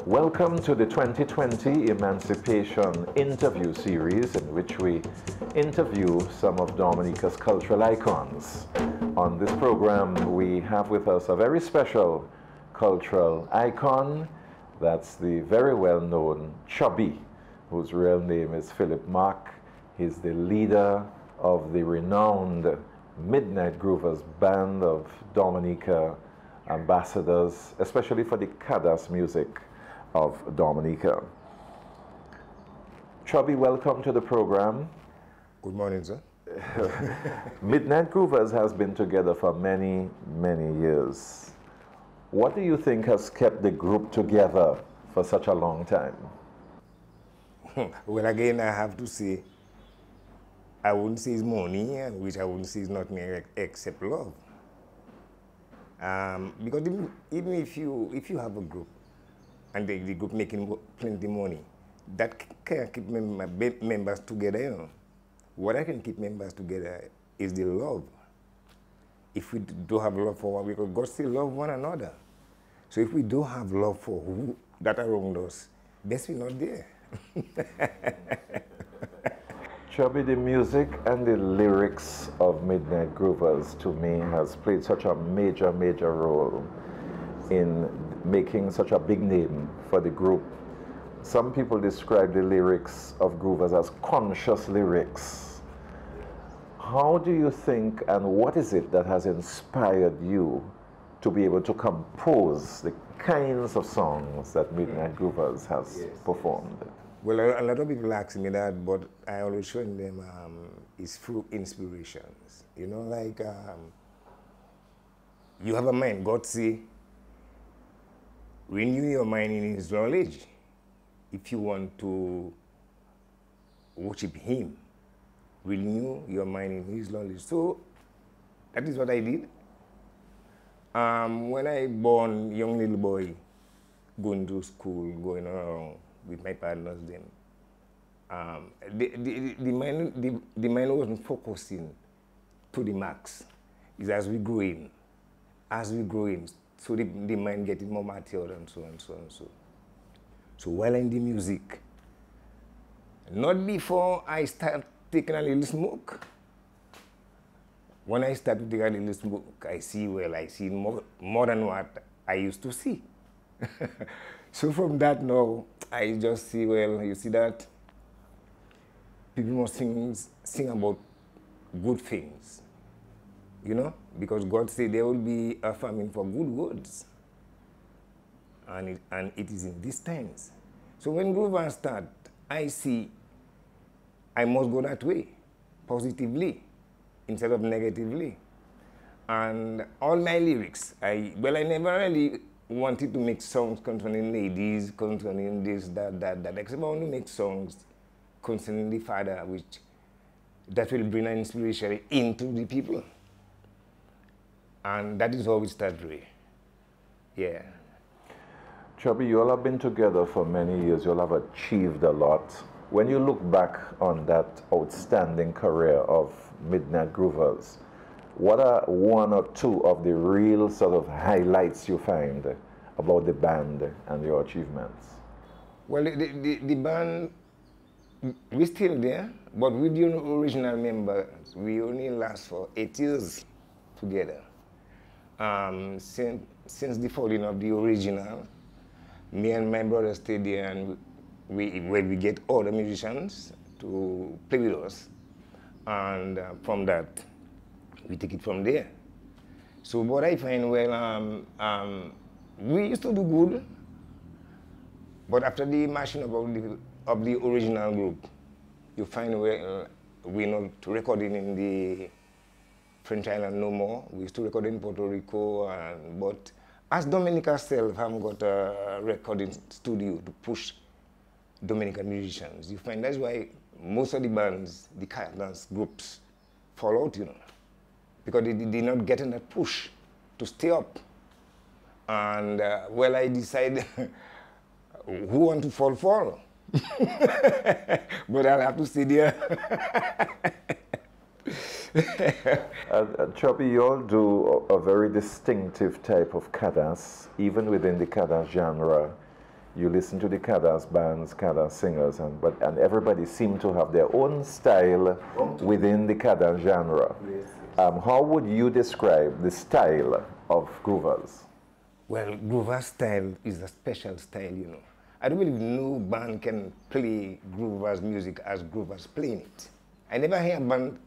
Welcome to the 2020 Emancipation interview series in which we interview some of Dominica's cultural icons. On this program, we have with us a very special cultural icon. That's the very well-known Chubby, whose real name is Phillip. He's the leader of the renowned Midnight Groovers band of Dominica ambassadors, especially for the Cadas music of Dominica. Chubby, welcome to the program. Good morning, sir. Midnight Groovers has been together for many, many years. What do you think has kept the group together for such a long time? Well, again, I have to say, I wouldn't say it's money, which I wouldn't say is nothing except love. Because even if you have a group and the group making plenty money, that can't keep members together. You know? What I can keep members together is the love. If we do have love for one, because God still love one another. So if we don't have love for who that are around us, best we're not there. Chubby, the music and the lyrics of Midnight Groovers to me has played such a major, major role in making such a big name for the group. Some people describe the lyrics of Groovers as conscious lyrics. How do you think, and what is it that has inspired you to be able to compose the kinds of songs that Midnight Groovers has performed? Well, a lot of people ask me that, but I always show them it's through inspirations. You know, like you have a mind. God say, renew your mind in His knowledge if you want to worship Him. Renew your mind in His knowledge. So that is what I did. When I born young little boy, going to school, going around with my partners then, the mind wasn't focusing to the max. It's as we grow in, so the mind getting more mature and so and so and so. So while in the music, not before I start taking a little smoke. When I start to take a little smoke, I see more than what I used to see. So from that now, I just see, well, you see that people must sing about good things, you know, because God said there will be a famine for good words, and it is in these times. So when Groovers start, I see I must go that way, positively, instead of negatively. And all my lyrics, I never really wanted to make songs concerning ladies, concerning this, that, except I want to make songs concerning the Father, that will bring an inspiration into the people. And that is how we start really. Yeah. Chubby, you all have been together for many years. You all have achieved a lot. When you look back on that outstanding career of Midnight Groovers, what are one or two of the real sort of highlights you find about the band and your achievements? Well, the band, we're still there, but with the original members, we only last for 8 years together. Since the falling of the original, me and my brother stayed there, and we get other musicians to play with us, and from that, we take it from there. So what I find, well, we used to do good, but after the mashing of the original group, you find we're not recording in the French island no more. We used to record in Puerto Rico, but as Dominica herself haven't got a recording studio to push Dominican musicians, you find that's why most of the bands, the dance groups, fall out, you know, because they're not getting that push to stay up. And well, I decided who want to fall. But I'll have to stay there. Chubby, you all do a very distinctive type of Cadas, even within the Cadas genre. you listen to the Kada's bands, Kada singers, and everybody seemed to have their own style within the Kada genre. Yes. How would you describe the style of Groovers? Well, Groover's style is a special style, you know. I don't believe no band can play Groover's music as Groover's playing it. I never hear a band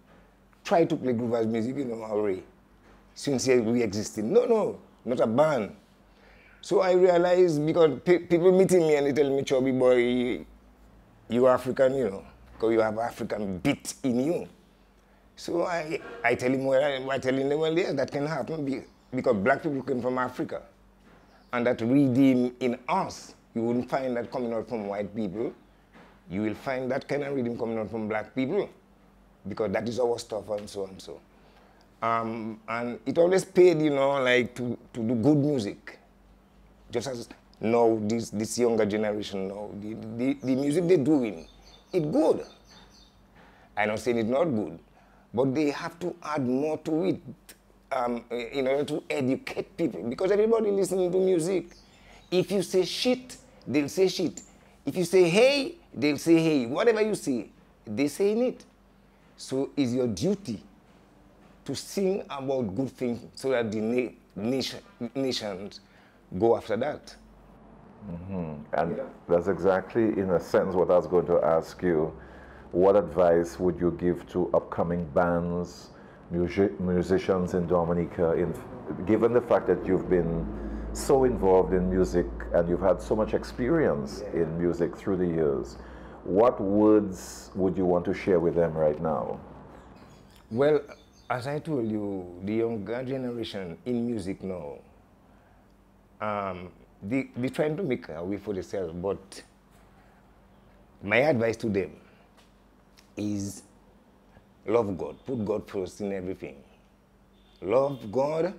try to play Groover's music, you know, already, since we existed. No, not a band. So I realized, because people meeting me and they tell me, Chubby boy, you're African, you know, because you have African beat in you. So I tell him, I tell him, well, yes, that can happen because black people came from Africa. And that rhythm in us, you wouldn't find that coming out from white people. You will find that kind of rhythm coming out from black people, because that is our stuff and so and so. And it always paid, you know, like to do good music. Just as now, this younger generation now, the music they're doing, it's good. I'm not saying it's not good, but they have to add more to it in order to educate people, because everybody listening to music. If you say shit, they'll say shit. If you say hey, they'll say hey. Whatever you say, they say it. So it's your duty to sing about good things so that the nations go after that. Mm-hmm. And that's exactly, in a sense, what I was going to ask you. What advice would you give to upcoming bands, musicians in Dominica, given the fact that you've been so involved in music and you've had so much experience in music through the years? What words would you want to share with them right now? Well, as I told you, the younger generation in music now, they're trying to make a way for themselves, but my advice to them is love God. Put God first in everything. Love God.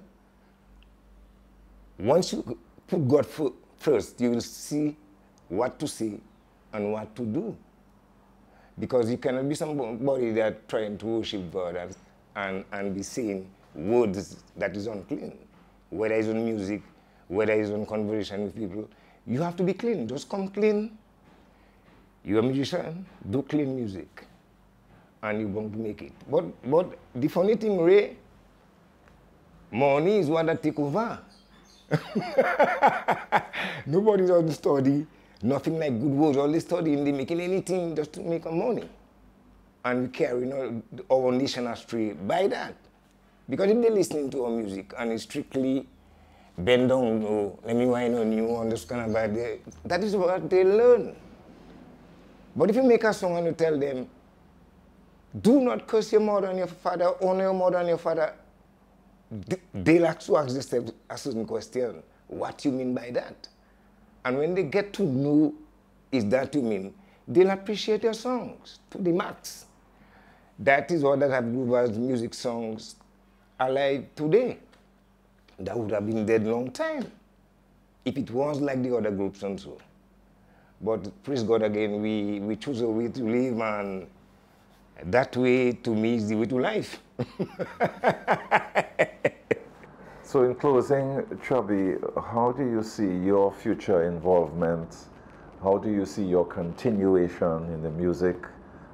Once you put God first, you will see what to say and what to do. Because you cannot be somebody that trying to worship God and be saying words that is unclean. Whether it's on music, whether it's on conversation with people, you have to be clean. Just come clean. You're a musician, do clean music, and you're going to make it. But the funny thing, Ray, money is what that take over. Nobody's on the study, nothing like good words, all the studying, they making anything just to make money. And we carry, you know, our nation astray by that. Because if they're listening to our music and it's strictly bend down, oh, let me whine on you, on this kind of bad, that is what they learn. But if you make a song and you tell them, do not curse your mother and your father, honor your mother and your father, they'll ask themselves a certain question. What you mean by that? And when they get to know is that you mean, they'll appreciate your songs to the max. That is what that have Groover's music songs alive today. That would have been dead long time if it was like the other groups and so. But praise God again, we choose a way to live, and that way to me is the way to life. So in closing, Chubby, how do you see your future involvement? How do you see your continuation in the music?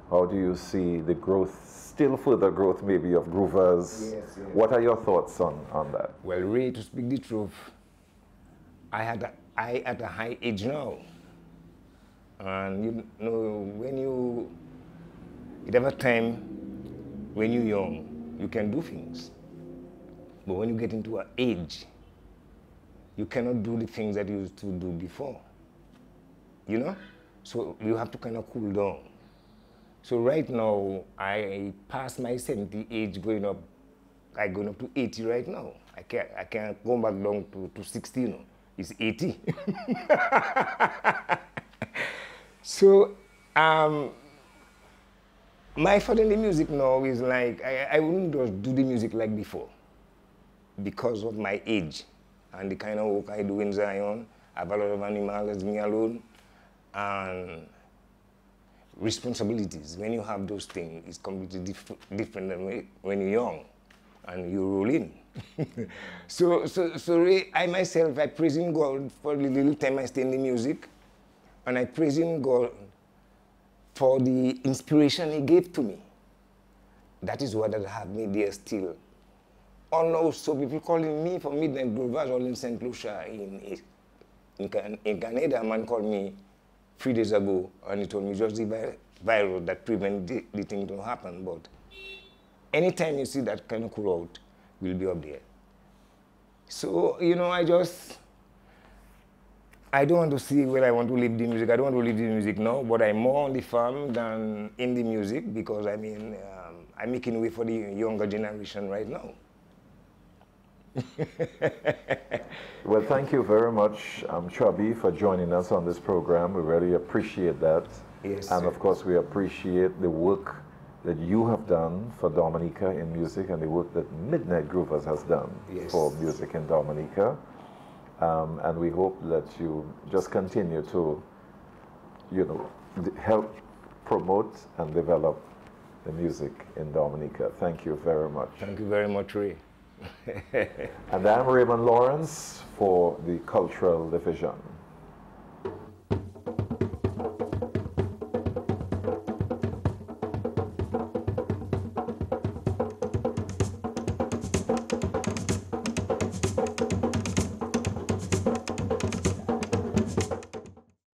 How do you see the growth, still further growth maybe of Groovers? Yes, yes. What are your thoughts on that? Well, Ray, to speak the truth, I at a high age now. And you know, when you have a time when you're young, you can do things. But when you get into an age, you cannot do the things that you used to do before. You know? So you have to kind of cool down. So right now, I passed my 70 age going up. I'm going up to 80 right now. I can't go back down to 60, you know. It's 80. So, my thought in the music now is like, I wouldn't just do the music like before because of my age and the kind of work I do in Zion. I have a lot of animals, me alone, and responsibilities. When you have those things, it's completely different than when you're young and you roll in. So I myself, I praise God for the little time I stay in the music. And I praise him, God, for the inspiration he gave to me. That is what have me there still. And also people calling me for Midnight Groovers all in St. Lucia in Canada. A man called me 3 days ago and he told me just the virus that prevent the thing to happen. But anytime you see that kind of crowd, we'll be up there. So, you know, I don't want to see where I want to leave the music. I don't want to leave the music now, but I'm more on the farm than in the music because, I mean, I'm making way for the younger generation right now. Well, thank you very much, Chubby, for joining us on this program. We really appreciate that. Yes, and sir. of course, we appreciate the work that you have done for Dominica in music and the work that Midnight Groovers has done for music in Dominica. And we hope that you just continue to, you know, help promote and develop the music in Dominica. Thank you very much. Thank you very much, Ray. And I'm Raymond Lawrence for the Cultural Division.